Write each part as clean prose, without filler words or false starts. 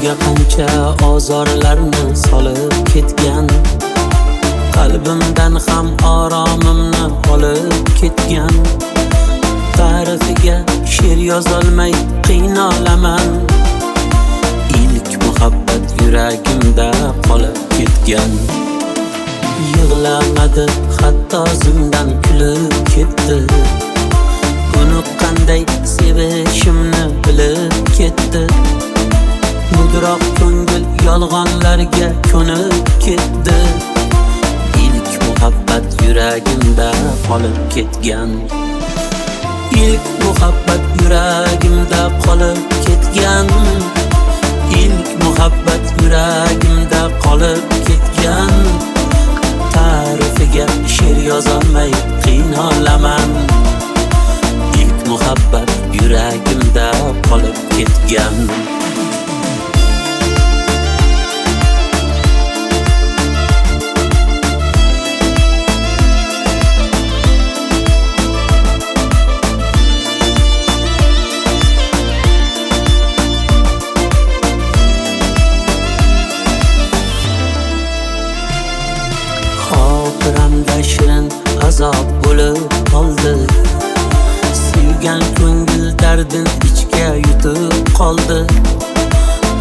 Dilga qancha ozorlarni solib ketgan, qalbimdan ham oromimni olib ketgan. Ta'rifiga she'r yozolmay qiynalaman. İlk muhabbat yuragimda qolib ketgan. Yig'lamadi, hatto o'zimdan kulib ketdi. Uni qanday sevishimni bilib ketdi. Mudroq ko'ngil yolg'onlarga ko'nib ketdi. İlk muhabbat yuragimda qolib ketgan. İlk muhabbat yuragimda qolib ketgan. İlk muhabbat yuragimda qolib ketgan. Ta'rifiga she'r yozolmay qiynalaman. İlk muhabbat yuragimda qolib ketgan. Xotiramda shirin azob bo'lib qoldi. Sevgan ko'ngil dardin ichga yutib qoldi.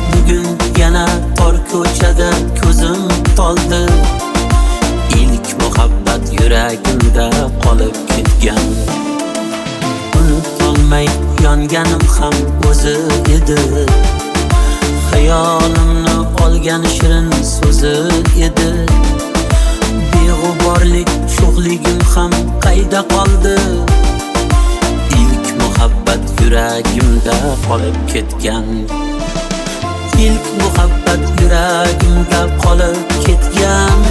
Bugun yana tor ko'chada ko'zim toldi. İlk muhabbat yuragimda qolib ketgan. Unutolmay yonganim ham o'zi edi. Xayolimni olgan shirin so'zi edi. Beg'uborlik sho'xligim ham qayda qoldi. İlk muhabbat yuragimda qolib ketgan. İlk muhabbat yuragimda qolib ketgan.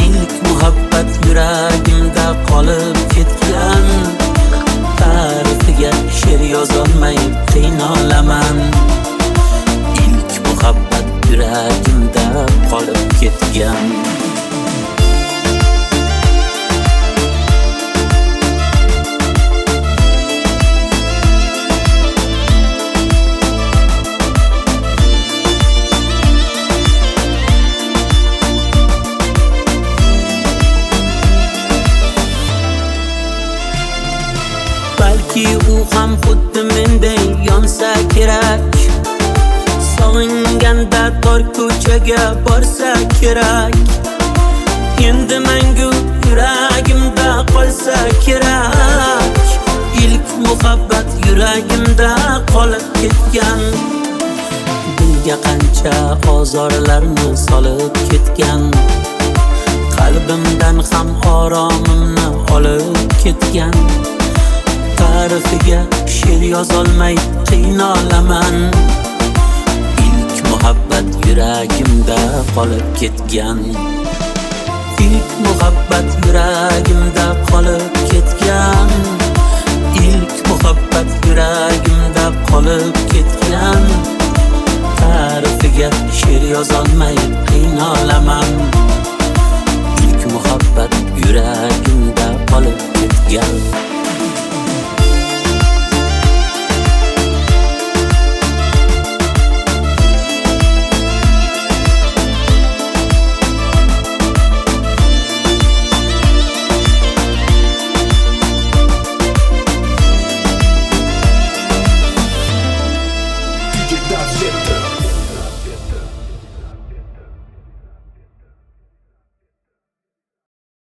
İlk muhabbat yuragimda qolib ketgan. Ta'rifiga she'r yozolmay qiynalaman. İlk muhabbat yuragimda qolib ketgan. Balki u ham xuddi menday yonsa kerak. Sog'inganda tor ko'chaga borsa kerak. Endi mangu yuragimda qolsa kerak. İlk muhabbat yuragimda qolib ketgan. Dilga qancha ozorlarni solib ketgan. Qalbimdan ham oromimni olib ketgan. Ta'rifiga she'r yozolmay qiynalaman. İlk muhabbat yuragimda qolib ketgan. İlk muhabbat yuragimda qolib ketgan. İlk muhabbat yuragimda qolib ketgan. Ta'rifiga she'r yozolmay qiynalaman. İlk muhabbat yuragimda qolib ketgan. That's it.